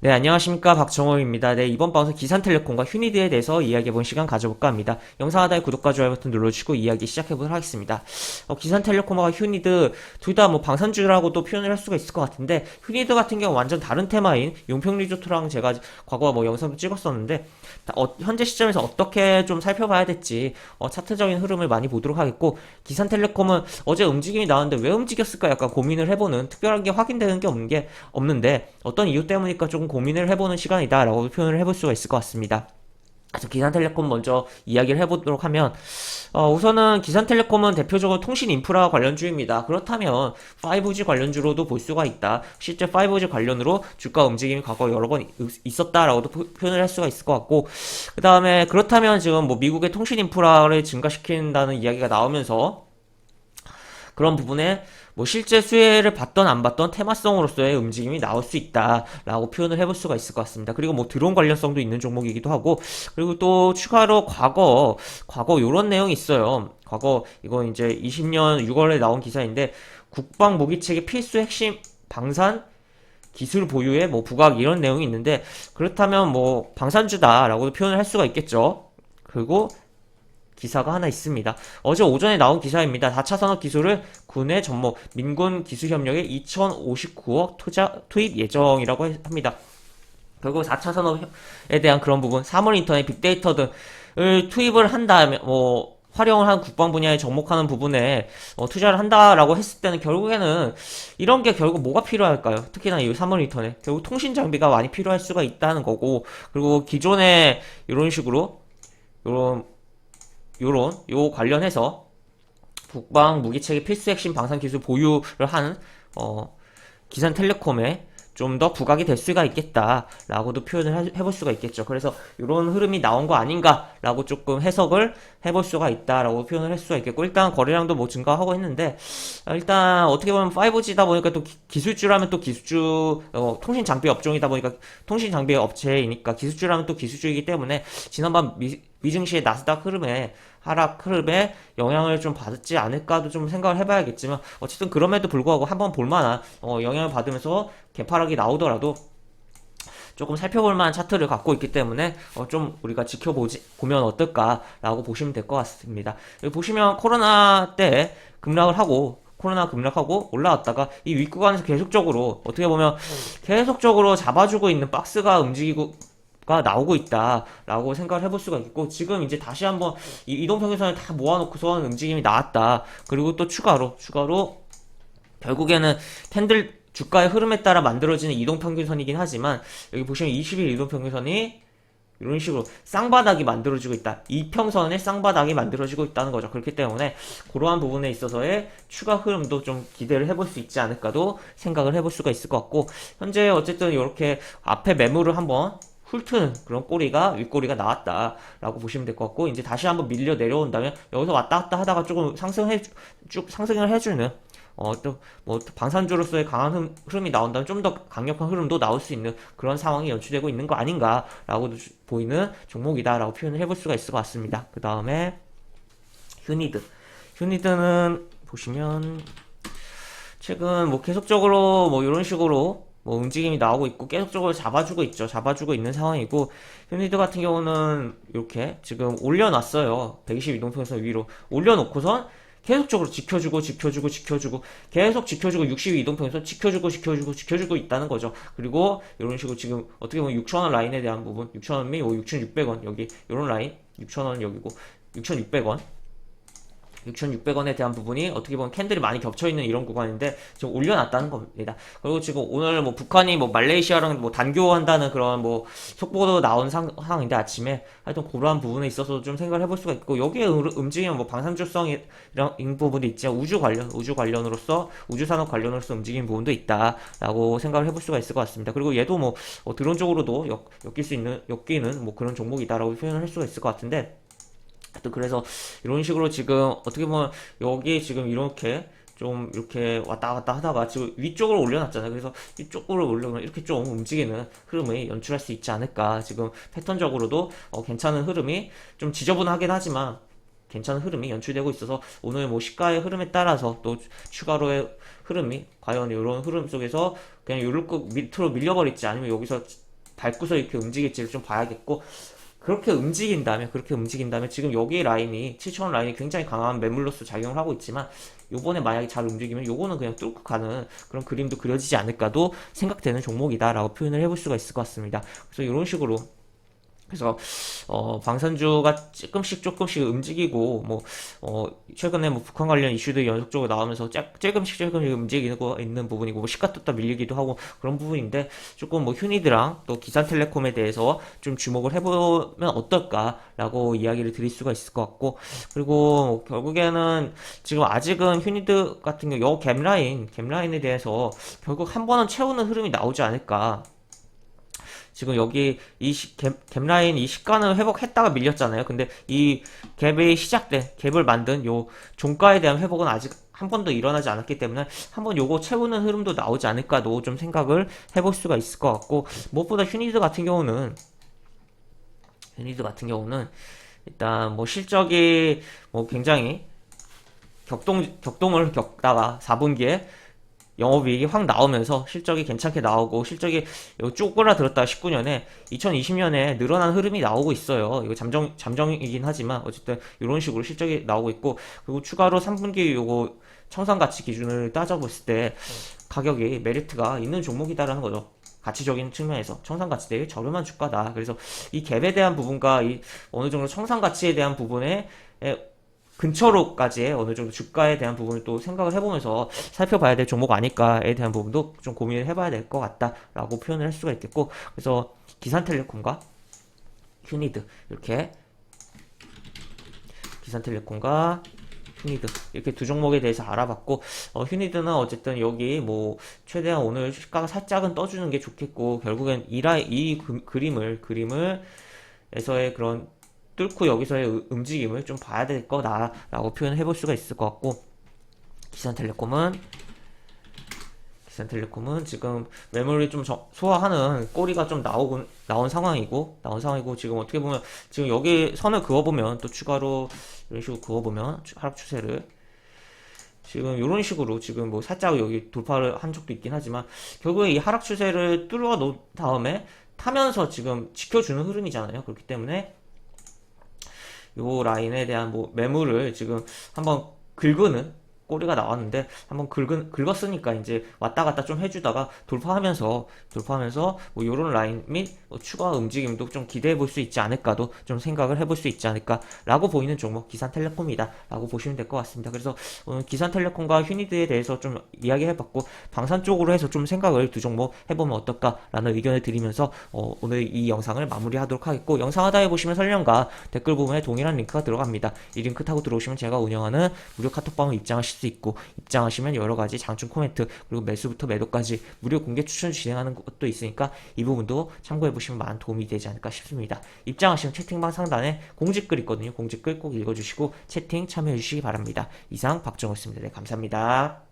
네, 안녕하십니까. 박정호입니다. 네, 이번 방송 기산텔레콤과 휴니드에 대해서 이야기해본 시간 가져볼까 합니다. 영상 하단에 구독과 좋아요 버튼 눌러주시고 이야기 시작해보도록 하겠습니다. 기산텔레콤과 휴니드 둘 다 뭐 방산주라고도 표현을 할 수가 있을 것 같은데, 휴니드 같은 경우 완전 다른 테마인 용평 리조트랑 제가 과거 뭐 영상도 찍었었는데, 현재 시점에서 어떻게 좀 살펴봐야 될지 차트적인 흐름을 많이 보도록 하겠고, 기산텔레콤은 어제 움직임이 나왔는데 왜 움직였을까 약간 고민을 해보는, 특별한 게 확인되는 게 없는데 어떤 이유 때문일까 조금 고민을 해보는 시간이다라고 표현을 해볼 수가 있을 것 같습니다. 그래서 기산텔레콤 먼저 이야기를 해보도록 하면, 우선은 기산텔레콤은 대표적으로 통신 인프라 관련주입니다. 그렇다면 5G 관련주로도 볼 수가 있다. 실제 5G 관련으로 주가 움직임이 과거 여러 번 있었다라고도 표현을 할 수가 있을 것 같고, 그 다음에 그렇다면 지금 뭐 미국의 통신 인프라를 증가시킨다는 이야기가 나오면서 그런 부분에 뭐 실제 수혜를 받던 안 받던 테마성으로서의 움직임이 나올 수 있다라고 표현을 해볼 수가 있을 것 같습니다. 그리고 뭐 드론 관련성도 있는 종목이기도 하고, 그리고 또 추가로 과거 요런 내용이 있어요. 과거 이거 이제 20년 6월에 나온 기사인데, 국방 무기 체계 필수 핵심 방산 기술 보유에 뭐 부각 이런 내용이 있는데, 그렇다면 뭐 방산주다라고도 표현을 할 수가 있겠죠. 그리고 기사가 하나 있습니다. 어제 오전에 나온 기사입니다. 4차 산업 기술을 군의 전목 민군 기술협력에 2059억 투입 예정이라고 합니다. 결국 4차 산업에 대한 그런 부분, 사물 인터넷, 빅데이터 등을 투입을 한 다음에 활용을 한 국방 분야에 접목하는 부분에 투자를 한다라고 했을 때는 결국에는 이런 게 결국 뭐가 필요할까요? 특히나 이 사물 인터넷, 결국 통신 장비가 많이 필요할 수가 있다는 거고, 그리고 기존에 이런 식으로 요 관련해서 국방 무기체계 필수 핵심 방산 기술 보유를 한 기산텔레콤에 좀 더 부각이 될 수가 있겠다라고도 표현을 해볼 수가 있겠죠. 그래서 이런 흐름이 나온 거 아닌가라고 조금 해석을 해볼 수가 있다라고 표현을 할 수가 있겠고, 일단 거래량도 뭐 증가하고 했는데, 일단 어떻게 보면 5G다 보니까 또 기술주라면 또 기술주, 통신 장비 업종이다 보니까 통신 장비 업체이니까 기술주라면 또 기술주이기 때문에 지난번 미증시의 나스닥 흐름에 하락 흐름에 영향을 좀 받지 않을까도 좀 생각을 해봐야겠지만, 어쨌든 그럼에도 불구하고 한번 볼만한 영향을 받으면서 개파락이 나오더라도 조금 살펴볼 만한 차트를 갖고 있기 때문에 좀 우리가 보면 어떨까라고 보시면 될 것 같습니다. 여기 보시면 코로나 급락하고 올라왔다가 이 윗구간에서 계속적으로 어떻게 보면 계속적으로 잡아주고 있는 박스가 움직이고 가 나오고 있다라고 생각을 해볼 수가 있고, 지금 이제 다시 한번 이 이동평균선을 다 모아놓고선 움직임이 나왔다. 그리고 또 추가로 결국에는 캔들 주가의 흐름에 따라 만들어지는 이동평균선이긴 하지만, 여기 보시면 20일 이동평균선이 이런 식으로 쌍바닥이 만들어지고 있다. 이평선의 쌍바닥이 만들어지고 있다는 거죠. 그렇기 때문에 그러한 부분에 있어서의 추가 흐름도 좀 기대를 해볼 수 있지 않을까도 생각을 해볼 수가 있을 것 같고, 현재 어쨌든 이렇게 앞에 매물을 한번 훑은 그런 윗꼬리가 나왔다라고 보시면 될 것 같고, 이제 다시 한번 밀려 내려온다면 여기서 왔다 갔다 하다가 조금 쭉 상승을 해주는, 또, 방산주로서의 강한 흐름이 나온다면 좀 더 강력한 흐름도 나올 수 있는 그런 상황이 연출되고 있는 거 아닌가라고 보이는 종목이다라고 표현을 해볼 수가 있을 것 같습니다. 그 다음에, 휴니드. 휴니드는 보시면, 최근 계속적으로 이런 식으로 움직임이 나오고 있고 계속적으로 잡아주고 있죠. 잡아주고 있는 상황이고, 휴니드 같은 경우는 이렇게 지금 올려놨어요. 120 이동평선 위로 올려놓고선 계속적으로 지켜주고 계속 지켜주고 62 이동평선 지켜주고 있다는 거죠. 그리고 이런 식으로 지금 어떻게 보면 6,000원 라인에 대한 부분, 6,000원 및 6,600원 여기 이런 라인, 6,000원 여기고 6,600원 6,600원에 대한 부분이 어떻게 보면 캔들이 많이 겹쳐있는 이런 구간인데 지금 올려놨다는 겁니다. 그리고 지금 오늘 북한이 말레이시아랑 단교한다는 그런 속보도 나온 상황인데, 아침에 하여튼 그러한 부분에 있어서 좀 생각을 해볼 수가 있고, 여기에 움직이면 방산주성인 부분도 있지만 우주 관련으로서 우주산업 관련으로서 움직이는 부분도 있다라고 생각을 해볼 수가 있을 것 같습니다. 그리고 얘도 드론 쪽으로도 엮이는 그런 종목이다라고 표현을 할 수가 있을 것 같은데, 또 그래서 이런 식으로 지금 어떻게 보면 여기 지금 이렇게 왔다 갔다 하다가 지금 위쪽으로 올려놨잖아요. 그래서 이쪽으로 올려놓으면 이렇게 좀 움직이는 흐름을 연출할 수 있지 않을까. 지금 패턴적으로도 괜찮은 흐름이 좀 지저분하긴 하지만 괜찮은 흐름이 연출되고 있어서, 오늘 시가의 흐름에 따라서 또 추가로의 흐름이 과연 이런 흐름 속에서 그냥 요렇게 밑으로 밀려버릴지, 아니면 여기서 밟고서 이렇게 움직일지를 좀 봐야겠고, 그렇게 움직인다면 지금 여기 라인이 7,000원 라인이 굉장히 강한 매물로서 작용을 하고 있지만, 요번에 만약에 잘 움직이면 요거는 그냥 뚫고 가는 그런 그림도 그려지지 않을까도 생각되는 종목이다라고 표현을 해볼 수가 있을 것 같습니다. 그래서 이런 식으로, 그래서 방산주가 조금씩 움직이고, 최근에 뭐 북한 관련 이슈도 연속적으로 나오면서 조금씩 움직이고 있는 부분이고, 뭐 시가 떴다 밀리기도 하고 그런 부분인데, 조금 뭐 휴니드랑 또 기산텔레콤에 대해서 좀 주목을 해보면 어떨까라고 이야기를 드릴 수가 있을 것 같고, 그리고 뭐 결국에는 지금 아직은 휴니드 같은 경우 요 갭라인에 대해서 결국 한 번은 채우는 흐름이 나오지 않을까. 지금 여기 갭라인 이 시가는 회복했다가 밀렸잖아요. 근데 이 갭을 만든 요 종가에 대한 회복은 아직 한 번도 일어나지 않았기 때문에 한번 요거 채우는 흐름도 나오지 않을까도 좀 생각을 해볼 수가 있을 것 같고, 무엇보다 휴니드 같은 경우는 일단 뭐 실적이 뭐 굉장히 격동을 겪다가 4분기에 영업이익이 확 나오면서 실적이 괜찮게 나오고, 실적이 쪼그라들었다가 19년에 2020년에 늘어난 흐름이 나오고 있어요. 이거 잠정이긴 하지만 어쨌든 이런 식으로 실적이 나오고 있고, 그리고 추가로 3분기 요거 청산가치 기준을 따져봤을 때 가격이 메리트가 있는 종목이다라는 거죠. 가치적인 측면에서 청산가치 대비 저렴한 주가다. 그래서 이 갭에 대한 부분과 이 어느 정도 청산가치에 대한 부분에 근처로까지의 어느 정도 주가에 대한 부분을 또 생각을 해보면서 살펴봐야 될 종목 아닐까에 대한 부분도 좀 고민을 해봐야 될 것 같다라고 표현을 할 수가 있겠고, 그래서 기산텔레콤과 휴니드 이렇게 두 종목에 대해서 알아봤고, 휴니드는 어쨌든 여기 뭐 최대한 오늘 시가가 살짝은 떠주는 게 좋겠고, 결국엔 그림을 에서의 그런 뚫고 여기서의 움직임을 좀 봐야 될 거다라고 표현을 해볼 수가 있을 것 같고, 기산텔레콤은 지금 매물이 좀 소화하는 꼬리가 좀 나온 상황이고 지금 어떻게 보면 지금 여기 선을 그어보면 또 추가로 이런 식으로 그어보면 하락 추세를 지금 이런 식으로 지금 뭐 살짝 여기 돌파를 한 적도 있긴 하지만, 결국에 이 하락 추세를 뚫어 놓은 다음에 타면서 지금 지켜주는 흐름이잖아요. 그렇기 때문에 요 라인에 대한 뭐 매물을 지금 한번 긁는 꼬리가 나왔는데, 한번 긁었으니까 이제 왔다 갔다 좀 해주다가 돌파하면서 뭐 요런 라인 및 추가 움직임도 좀 기대해 볼 수 있지 않을까도 좀 생각을 해볼 수 있지 않을까라고 보이는 종목 기산텔레콤이다 라고 보시면 될 것 같습니다. 그래서 오늘 기산텔레콤과 휴니드에 대해서 좀 이야기해봤고, 방산 쪽으로 해서 좀 생각을 두 종목 해보면 어떨까라는 의견을 드리면서 오늘 이 영상을 마무리하도록 하겠고, 영상 하단에 보시면 설명과 댓글 부분에 동일한 링크가 들어갑니다. 이 링크 타고 들어오시면 제가 운영하는 무료 카톡방을 입장하실 수 있고, 입장하시면 여러가지 장중 코멘트 그리고 매수부터 매도까지 무료 공개 추천 진행하는 것도 있으니까 이 부분도 참고해보시면 많은 도움이 되지 않을까 싶습니다. 입장하시면 채팅방 상단에 공지글 있거든요. 공지글 꼭 읽어주시고 채팅 참여해주시기 바랍니다. 이상 박정호였습니다. 네, 감사합니다.